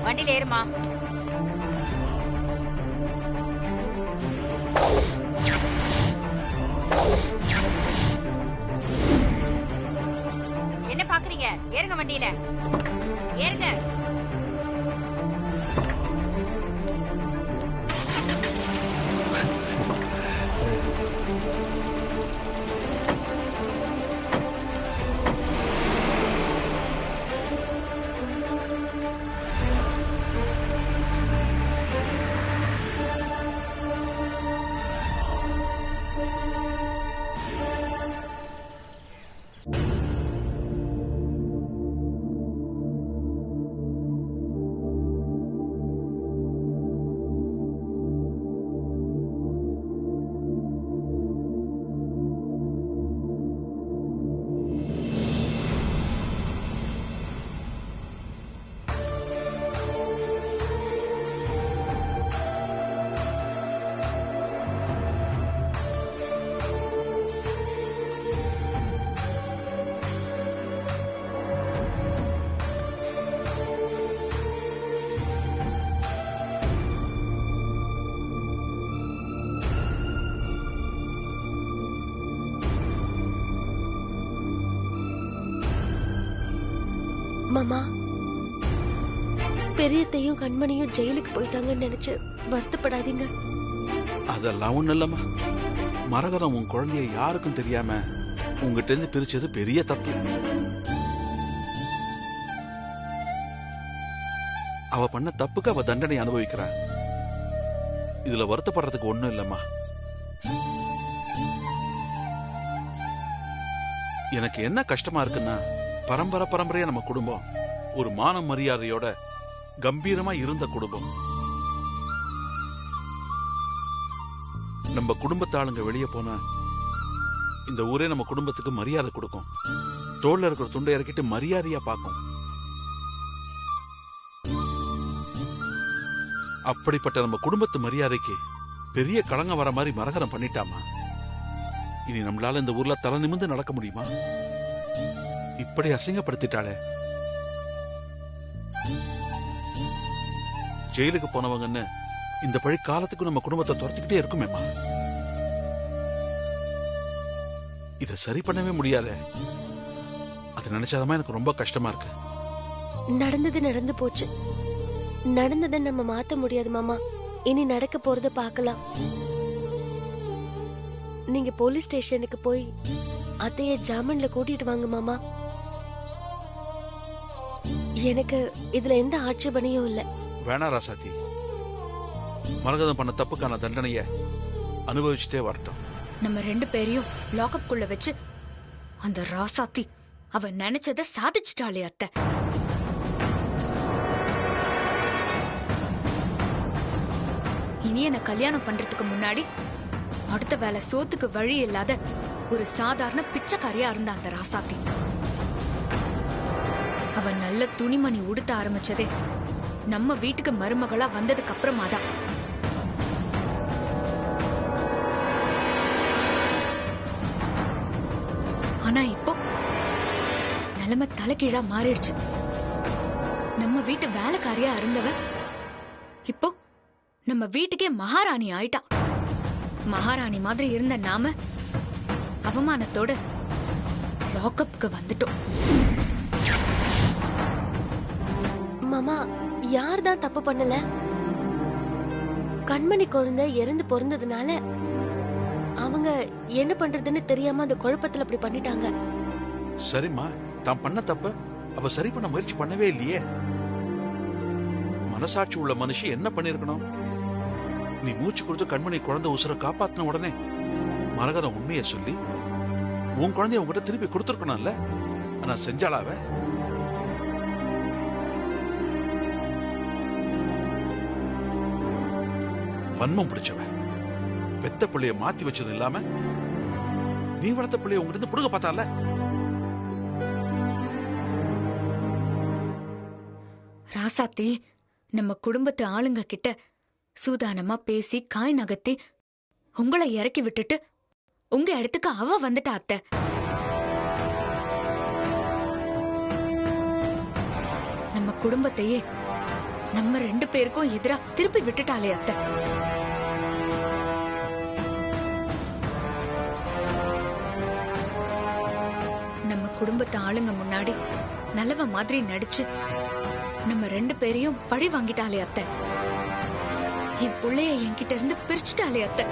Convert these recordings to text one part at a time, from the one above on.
வண்டியில ஏறுமா. என்ன பாக்குறீங்க? ஏறுங்க வண்டியில, ஏறுங்க. மாமா, பெரியத்தையும் கண்மணியும் ஜெயிலுக்கு போயிட்டாங்கன்னு நினைச்சு வருத்தப்படாதீங்க. அதெல்லாம் ஒண்ணு இல்லம்மா. மரகதம் உன் குழந்தைய யாருக்கும் தெரியாம உங்ககிட்ட இருந்து பிரிச்சது பெரிய தப்பு. அவ பண்ண தப்புக்கு அவ தண்டனை அனுபவிக்கிறான். இதுல வருத்தப்படுறதுக்கு ஒண்ணும் இல்லம்மா. எனக்கு என்ன கஷ்டமா இருக்குன்னா, பரம்பரையா நம்ம குடும்பம் ஒரு மான மரியாதையோட கம்பீரமா இருந்த குடும்பம். நம்ம குடும்பத்தாளுங்க வெளியே போன இந்த ஊரே நம்ம குடும்பத்துக்கு மரியாதை கொடுக்கும். தோல்ல இருக்கிற துண்டை இறக்கிட்டு மரியாதையா பார்க்கும். அப்படிப்பட்ட நம்ம குடும்பத்து மரியாதைக்கு பெரிய களங்கம் வர மாதிரி மரகதம் பண்ணிட்டாமா. இனி நம்மளால இந்த ஊர்ல தலை நிமிர்ந்து நடக்க முடியுமா? இப்படி அசிங்கப்படுத்திட்டாளே. ஜெயிலுக்கு போனவங்கன்னு இந்த பழி காலத்துக்கு நம்ம குடும்பத்தை துரத்திக்கிட்டே இருக்குமேமா. இத சரி பண்ணவே முடியாத. அது நினைச்சாதான் எனக்கு ரொம்ப கஷ்டமா இருக்கு. நடந்தது நடந்து போச்சு. நடந்ததை நம்ம மாத்த முடியாது மாமா. இனி நடக்க போறத பார்க்கலாம். நீங்க போலீஸ் ஸ்டேஷனுக்கு போய் அத்தைய ஜாமீன்ல கூட்டிட்டு வாங்க மாமா. எனக்கு இதுல எந்த ஆட்சேபனையும் இல்ல. வேணா ராசாத்தி, மரகதம் பண்ண தப்புக்கான தண்டனைய அனுபவிச்சுட்டே வரட்டும். நம்ம 2 பேரையும் லாக்அப் குள்ள வச்சு அந்த ராசாத்தி அவ நினைச்சத சாதிச்சுட்டாளே அத்தை. இனி என்ன கல்யாணம் பண்றதுக்கு முன்னாடி அடுத்த வேலை சோத்துக்கு வழி இல்லாத ஒரு சாதாரண பிச்சைக்காரியா இருந்த அந்த ராசாத்தி அவ நல்ல துணிமணி உடுத்த ஆரம்பிச்சதே நம்ம வீட்டுக்கு மருமகளா வந்ததுக்கு அப்புறமாதான். ஆனா இப்போ நிலைமை தலைகீழா மாறிடுச்சு. நம்ம வீட்டு வேலைக்காரியா இருந்தவ இப்போ நம்ம வீட்டுக்கே மகாராணி ஆயிட்டா. மகாராணி மாதிரி இருந்த நாம அவமானத்தோட லாக்அப்க்கு வந்துட்டோம். மாமா, யார் தான் தப்பு பண்ணல? கண்மணி குழந்தை இறந்து பிறந்ததுனால அவங்க என்ன பண்றதுன்னு தெரியாம அந்த குழப்பத்துல அப்படி பண்ணிட்டாங்க. சரிம்மா, தான் பண்ண தப்ப அவ சரி பண்ண முயற்சி பண்ணவே இல்லையே. மனசாட்சி உள்ள மனுஷி என்ன பண்ணிருக்கணும்? நீ மூச்சு கொடுத்து கண்மணி குழந்தை உசுர காப்பாத்தின உடனே மரகதம் உண்மையை சொல்லி உன் குழந்தைய உங்ககிட்ட திருப்பி கொடுத்துருக்கணும்ல. ஆனா செஞ்சாலாவ? வன்மம் பிடிச்சவ. பெத்த பிள்ளைய மாத்தி வச்சது இல்லாம நீ வளர்த்த பிள்ளைய உங்ககிட்ட புடுங்க பார்த்தால. ராசாத்தி நம்ம குடும்பத்து ஆளுங்க கிட்ட சூதானமா பேசி காய் நகர்த்தி உங்களை இறக்கி விட்டுட்டு உங்க இடத்துக்கு அவ வந்துட்டா அத்தை. நம்ம குடும்பத்தையே நம்ம 2 பேருக்கும் எதிரா திருப்பி விட்டுட்டாளே அத்தை. நம்ம குடும்பத்து ஆளுங்க முன்னாடி நல்லவ மாதிரி நடிச்சு நம்ம 2 பேரையும் பழி வாங்கிட்டாளே அத்தை. என் புள்ளைய என்கிட்ட இருந்து பிரிச்சுட்டாளே அத்தை.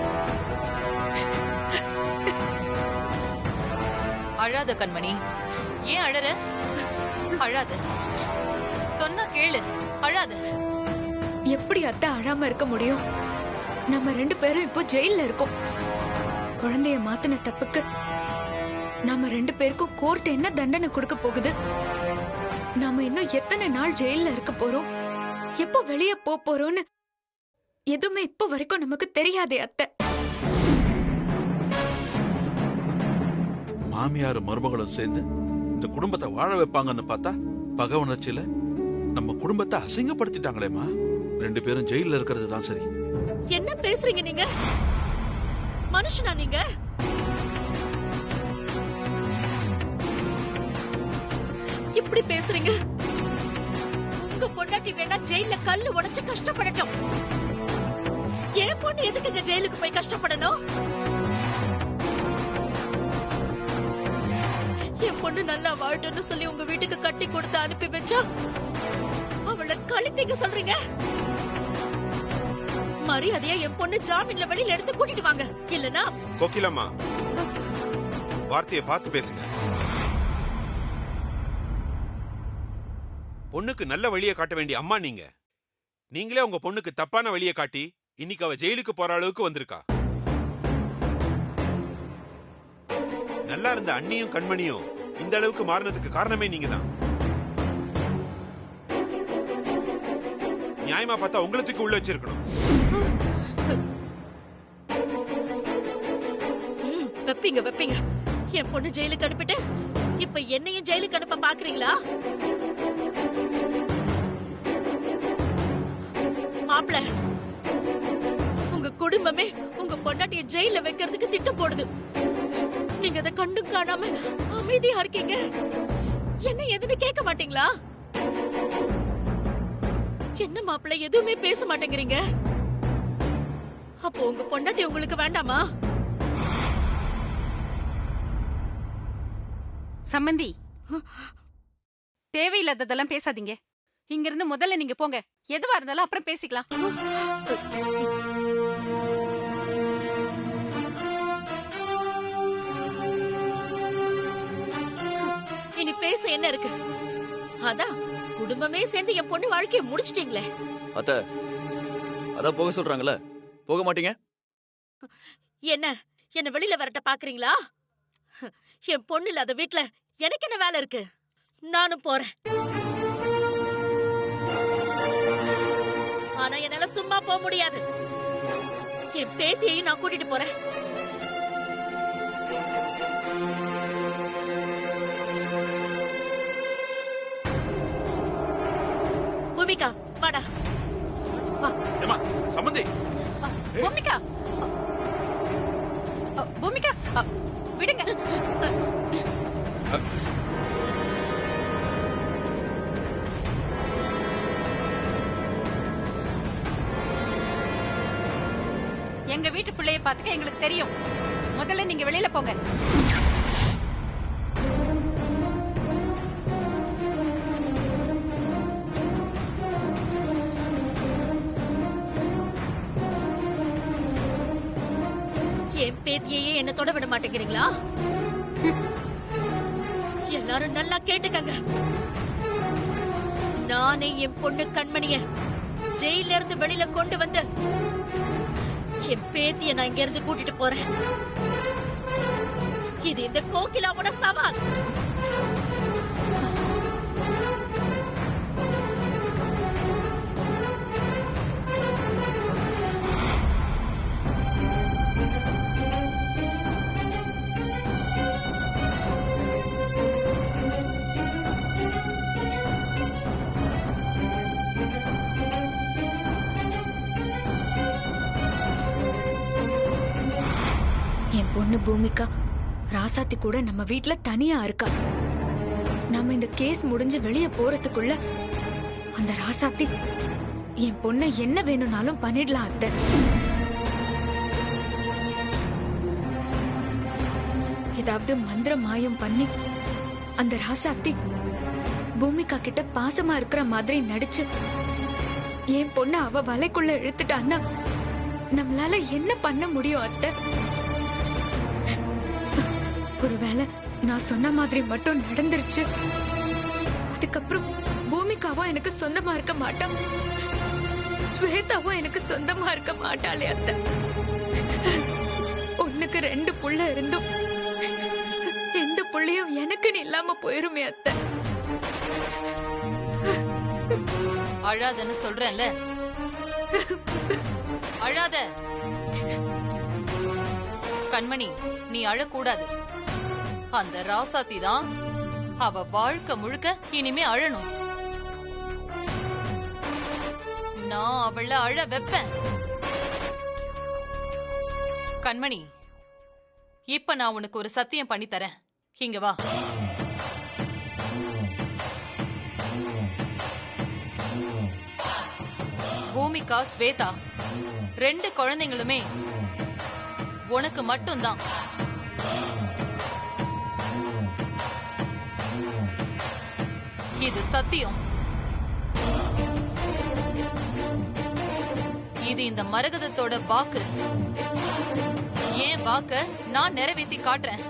அழாத கண்மணி, ஏன் அழற? அழாத, சொன்னா கேளு, அழாத. எப்படி அத்தை அழாம இருக்க முடியும்? நம்ம 2 பேரும் இப்போ ஜெயில்ல இருக்கோம். குழந்தைய மாத்தின தப்புக்கு நாம 2 பேருக்கும் கோர்ட் என்ன தண்டனை கொடுக்க போகுது? நாம இன்னும் எத்தனை நாள் ஜெயில்ல இருக்க போறோம், எப்போ வெளியே போறோம்னு எதுவுமே இப்போ வரைக்கும் நமக்கு தெரியாதே அத்தை. மாமியார் மருமகளும் சேர்ந்து இந்த குடும்பத்தை வாழ வைப்பாங்கன்னு பார்த்தா பகை உணர்ச்சியில நம்ம குடும்பத்தை அசிங்கப்படுத்திட்டாங்களேமா. 2 பேரும் ஜெயில இருக்கிறது தான் சரி. என்ன பேசுறீங்க நீங்க? மனுஷனா நீங்க? இப்படி பேசுறீங்க? உங்க பொண்டாட்டி வேணா ஜெயில கல்லு உடைச்சு கஷ்டப்படட்டும். ஏன் பொண்ணு எதுக்குங்க ஜெயிலுக்கு போய் கஷ்டப்படணும்? என் பொண்ணு நல்லா வாழட்டும்னு சொல்லி உங்க வீட்டுக்கு கட்டி கொடுத்து அனுப்பி வச்சா அவளை கழித்தீங்க சொல்றீங்க? மரியாதையா என் பொண்ணு ஜாமீன்ல வெளியில எடுத்து கூட்டிட்டு வாங்க. இல்லனா கோகிலம்மா, வார்த்தையை பார்த்து பேசுங்க. பொண்ணுக்கு நல்ல வழியை காட்ட வேண்டிய அம்மா நீங்க. நீங்களே உங்க பொண்ணுக்கு தப்பான வழியை காட்டி இன்னைக்கு அவ ஜெயிலுக்கு போற அளவுக்கு வந்திருக்கா. நல்லா இருந்த அண்ணியும் கண்மணியும் இந்த அளவுக்கு மாறினதுக்கு காரணமே நீங்க தான். நியாயமா பார்த்தா உங்களுக்கு உள்ள வச்சிருக்கணும். வெப்பீங்க வெப்பீங்க. என் பொண்ணு ஜெயிலுக்கு அனுப்பிட்டு இப்ப என்னையும் ஜெயிலுக்கு அனுப்ப பாக்குறீங்களா? மாப்பிள, உங்க குடும்பமே உங்க பொண்டாட்டிய ஜெயில வைக்கிறதுக்கு திட்டம் போடுது. நீங்க அதை கண்டும் காணாம அமைதியா இருக்கீங்க. என்ன எதுன்னு கேட்க மாட்டீங்களா? என்ன மாப்பிள்ள எதுவுமே பேச மாட்டேங்கிறீங்க? அப்போ உங்க பொண்டாட்டி உங்களுக்கு வேண்டாமா? சம்மந்தி, தேவையில்லாததெல்லாம் பேசாதீங்க. இங்க இருந்து முதல்ல நீங்க போங்க. எதுவா இருந்தாலும் அப்புறம் பேசிக்கலாம். இனி பேச என்ன இருக்கு? அதான் குடும்பமே சேர்ந்து என் பொண்ணு வாழ்க்கைய முடிச்சிட்டீங்களே. அத்த, அதான் போக சொல்றாங்கல்ல, போக மாட்டீங்க? என்ன வெளியில வரட்ட பாக்குறீங்களா? என் பொண்ணு இல்லாத வீட்டுல எனக்கு என்ன வேலை இருக்கு? நானும் போறேன். ஆனா என்னால சும்மா போக முடியாது. என் பேத்தியையும் நான் கூட்டிட்டு போறேன். பூமிகா, வாடா வா. ஏமா சம்பந்தி, பூமிகா, பூமிகா, விடுங்க. எங்க வீட்டு பிள்ளைய பாத்துக்க எங்களுக்கு தெரியும். முதல்ல நீங்க வெளியில போங்க. என் பேத்தியையே என்ன தொட விட மாட்டேங்கிறீங்களா? எல்லாரும் நல்லா கேட்டுக்கங்க. நானே என் பொண்ணு கண்மணிய ஜெயில இருந்து வெளியில கொண்டு வந்து என் பேத்திய நான் இங்க இருந்து கூட்டிட்டு போறேன். இது இந்த கோகிலாவோட சவால். என் பொண்ணு பூமிகா ராசாத்தி கூட நம்ம வீட்ல தனியா இருக்கா. நாம இந்த கேஸ் முடிஞ்சு வெளியே போறதுக்குள்ள அந்த ராசாத்தி என் பொண்ணை என்ன வேணும்னாலும் பண்ணிடலாம் அத்தை. ஏதாவது மந்திர மாயம் பண்ணி அந்த ராசாத்தி பூமிகா கிட்ட பாசமா இருக்கிற மாதிரி நடிச்சு என் பொண்ணு அவ வலைக்குள்ள இழுத்துட்டான்னா நம்மளால என்ன பண்ண முடியும் அத்தை? ஒருவேளை நான் சொன்ன மாதிரி மட்டும் நடந்துருச்சு, அதுக்கப்புறம் பூமிகாவும் எனக்கு சொந்தமா இருக்க மாட்டா, ஸ்வேதாவும் எனக்கு சொந்தமா இருக்க மாட்டாளே அத்தை. ஒண்ணுக்கு 2 புள்ள இருந்தும் எந்த புள்ளையும் எனக்குன்னு இல்லாம போயிருமே அத்தை. அழாதன்னு சொல்றேன்ல, அழாத. கண்மணி, நீ அழக்கூடாது. அந்த ராசாத்தி தான் அவ வாழ்க்கை முழுக்க இனிமே அழணும். நான் அவள அழ வைப்பேன். கண்மணி, இப்ப நான் உனக்கு ஒரு சத்தியம் பண்ணி தரேன். இங்க வா. பூமிகா, ஸ்வேதா 2 குழந்தைங்களுமே உனக்கு மட்டும்தான். இது சத்தியம். இது இந்த மரகதத்தோட வாக்கு. ஏன் வாக்க நான் நிறைவேற்றி காட்டுறேன்.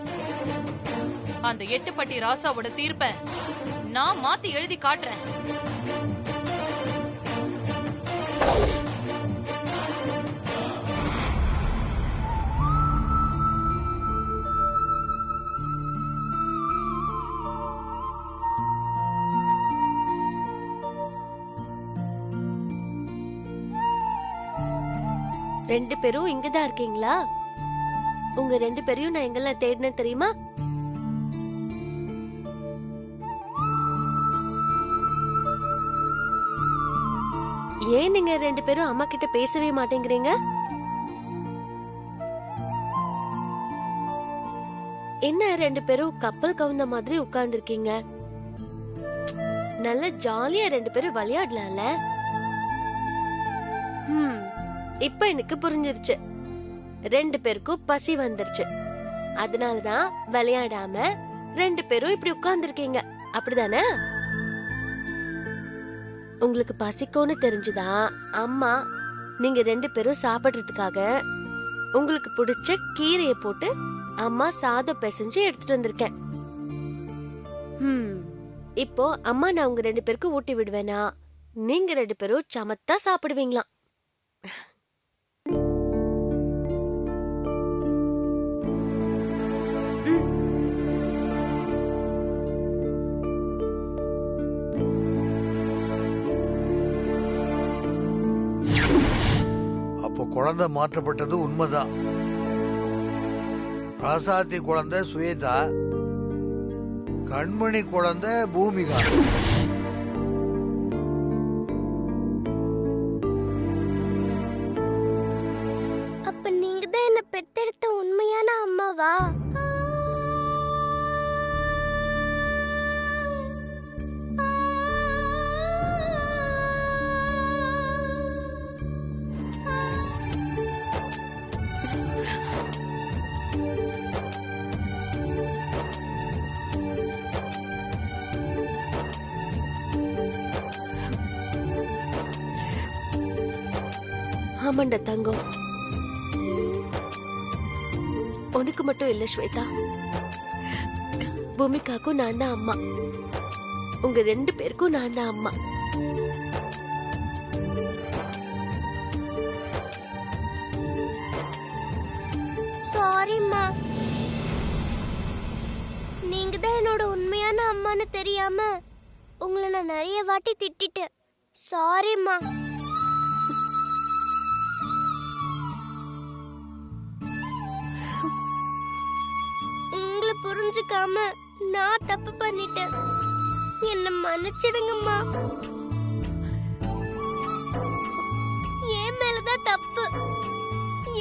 அந்த 8 பட்டி ராசாவோட தீர்ப்ப நான் மாத்தி எழுதி காட்டுறேன். ரெண்டு பேரும் இங்கதான் இருக்கீங்களா? உங்க 2 பேரையும் நான் எங்கெல்லாம் தேடினேன் தெரியுமா? ஏன் நீங்க 2 பேரும் அம்மா கிட்ட பேசவே மாட்டேங்கிறீங்க? என்ன 2 பேரும் கப்பல் கவுந்த மாதிரி உட்கார்ந்துருக்கீங்க? நல்ல ஜாலியா 2 பேரும் விளையாடலாம்ல. இப்ப எனக்கு புரிஞ்சிருச்சு. 2 பேருக்கும் பசி வந்துருச்சு. அதனாலதான் விளையாடாம 2 பேரும் இப்படி உட்கார்ந்துருக்கீங்க, அப்படிதானே? உங்களுக்கு பசிக்கும்னு தெரிஞ்சுதான் அம்மா நீங்க 2 பேரும் சாப்பிடுறதுக்காக உங்களுக்கு பிடிச்ச கீரைய போட்டு அம்மா சாதம் பிசைஞ்சு எடுத்துட்டு வந்திருக்கேன். இப்போ அம்மா நான் உங்க 2 பேருக்கு ஊட்டி விடுவேனா, நீங்க 2 பேரும் சமத்தா சாப்பிடுவீங்களாம். அப்போ குழந்தை மாற்றப்பட்டது உண்மைதான். ராசாத்தி குழந்தை ஸ்வேதா, கண்மணி குழந்தை பூமிகா. அப்ப நீங்க தான் என்ன பெத்தெடுத்த உண்மையான அம்மாவா? ஆமாண்டா தங்கம், உனக்கு மட்டும் இல்ல ஸ்வேதா, பூமிகாக்கும் நான் தான் அம்மா. உங்க 2 பேருக்கும் நான் தான் அம்மா. சாரிம்மா, நீங்க தான் என்னோட உண்மையான அம்மான்னு தெரியாம உங்களை நான் நிறைய வாட்டி திட்டிட்டேன். சாரிம்மா. புரிஞ்சுக்காம நான் தப்பு பண்ணிட்டேன், என்ன மன்னிச்சிடுங்கம்மா. என் மேலதான் தப்பு.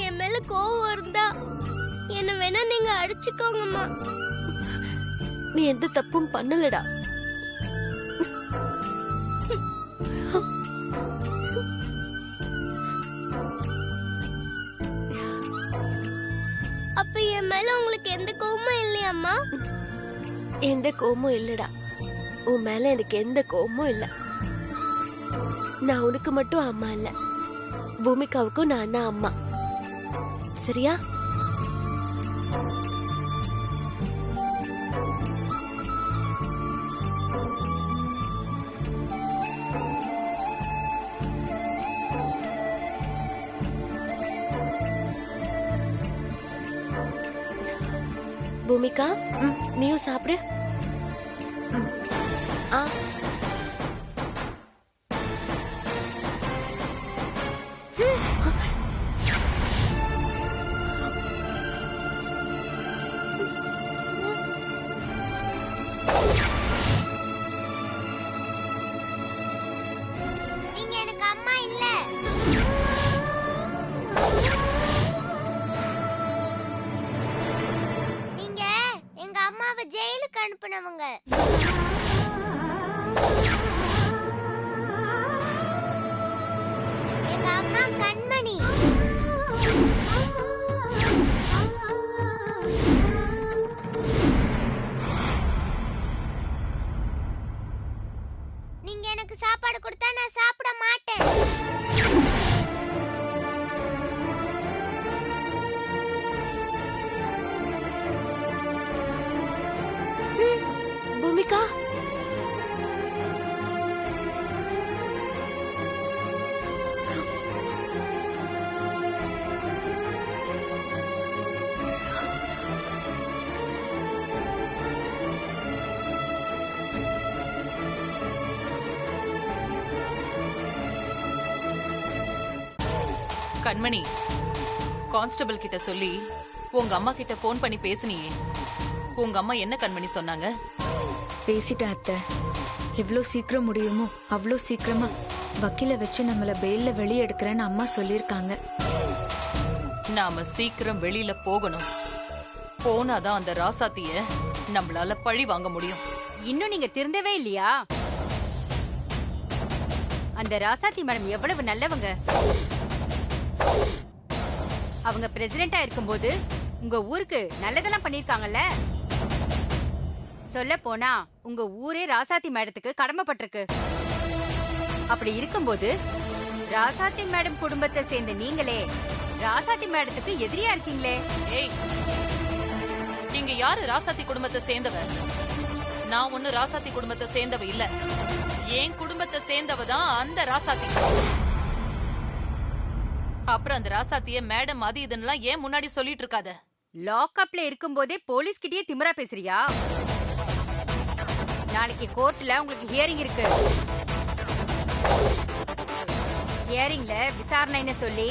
என் மேல கோவம் இருந்தா என்ன வேணா நீங்க அடிச்சுக்கோங்கம்மா. நீ எந்த தப்பும் பண்ணலடா. என் மேல உங்களுக்கு எந்த கோவமும் இல்லையாம்மா? எந்த கோவமும் இல்லடா. உன் மேல எனக்கு எந்த கோவமும் இல்ல. நான் உனக்கு மட்டும் அம்மா இல்ல, பூமிகாவுக்கும் நான் தான் அம்மா. சரியா? பூமிகா, நீயும் சாப்பிடு. ஆ நீங்க எனக்கு அம்மா இல்ல. நீங்க எங்க அம்மாவை ஜெயிலுக்கு அனுப்புனவங்க. எங்க அம்மா கண்மணி. நீங்க எனக்கு சாப்பாடு கொடுத்தா நான் சாப்பிட மாட்டேன். பூமிகா, கண்மணி, கான்ஸ்டபிள் கிட்ட சொல்லி உங்க அம்மா கிட்ட போன் பண்ணி பேசுனியே, உங்க அம்மா என்ன கண்மணி சொன்னாங்க? பேசிட்டேன் அத்தை. எவ்வளோ சீக்கிரம் முடியுமோ அவ்வளோ சீக்கிரமா வக்கீல வச்சு நம்மள பெயில்ல வெளியே எடுக்கிறேன்னு அம்மா சொல்லியிருக்காங்க. நாம சீக்கிரம் வெளியில போகணும். போனாதான் அந்த ராசாத்திய நம்மளால பழி வாங்க முடியும். இன்னும் நீங்க திருந்தவே இல்லையா? அந்த ராசாத்தி மேடம் எவ்வளவு நல்லவங்க. அவங்க பிரசிடென்டா இருக்கும்போது உங்க ஊருக்கு நல்லதெல்லாம் பண்ணிருக்காங்கல்ல. சொல்ல போனா உங்க ஊரே ராசாத்தி மேடத்துக்கு கடமைப்பட்டிருக்கு. அப்படி இருக்கும்போது ராசாத்தி மேடம் குடும்பத்தை சேர்ந்த நீங்களே ராசாத்தி மேடத்துக்கு எதிரியா இருக்கீங்களே. ஏய், நீங்க யாரு ராசாத்தி குடும்பத்தை சேர்ந்தவ? நான் ஒண்ணு ராசாத்தி குடும்பத்தை சேர்ந்தவ இல்ல. என் குடும்பத்தை சேர்ந்தவ தான் அந்த ராசாத்தி. அப்புறம் அந்த ராசாத்திய மேடம் அது இதுன்னு ஏன் முன்னாடி சொல்லிட்டு இருக்காத? லாக்அப்ல இருக்கும்போதே போலீஸ் கிட்டயே திமிரா பேசுறியா? நாளைக்கு கோர்ட்ல உங்களுக்கு ஹியரிங் இருக்கு. ஹியரிங்ல விசாரணைன்னு சொல்லி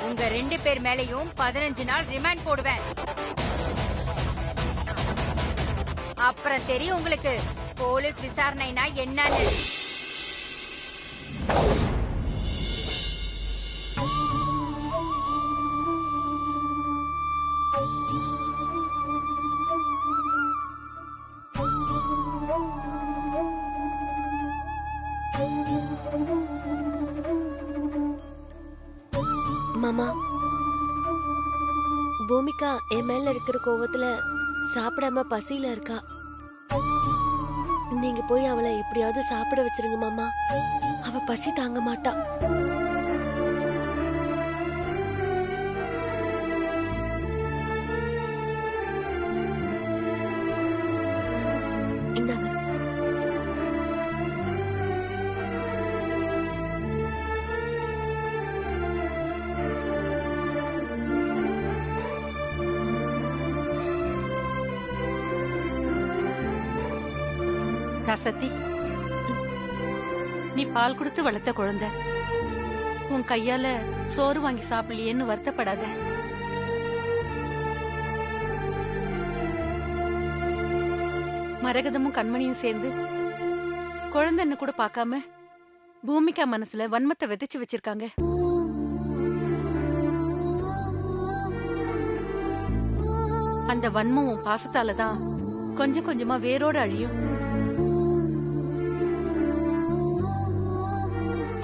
உங்க 2 பேர் மேலயும் 15 நாள் ரிமாண்ட் போடுவேன். அப்புறம் தெரியும் உங்களுக்கு போலீஸ் விசாரணைனா என்னன்னு. மாமா, பூமிகா என் மேல இருக்கிற கோவத்துல சாப்பிடாம பசியில இருக்கா. நீங்க போய் அவளை எப்படியாவது சாப்பிட வச்சிருங்க மாமா. அவ பசி தாங்க மாட்டா. இந்தாங்க. ராசத்தி, நீ பால் கொடுத்து வளர்த்த குழந்தை. உன் கையால சோறு வாங்கி சாப்பிடலையேன்னு வருத்தப்படாத. மரகதமும் கண்மணியும் சேர்ந்து குழந்தைன்னு கூட பார்க்காம பூமிகா மனசுல வன்மத்தை விதைச்சு வச்சிருக்காங்க. அந்த வன்மம் உன் பாசத்தாலதான் கொஞ்சம் கொஞ்சமா வேரோட அழியும்.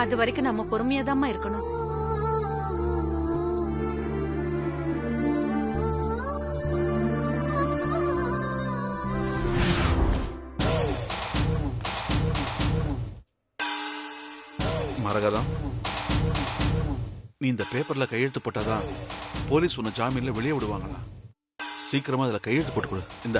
அது வரைக்கும் நம்ம பொறுமையாதாம்மா இருக்கணும். மரகதம், நீ இந்த பேப்பர்ல கையெழுத்து போட்டாதான் போலீஸ் உன்னை ஜாமீன்ல வெளியே விடுவாங்களா? சீக்கிரமா அதுல கையெழுத்து போட்டு கொடு. இந்த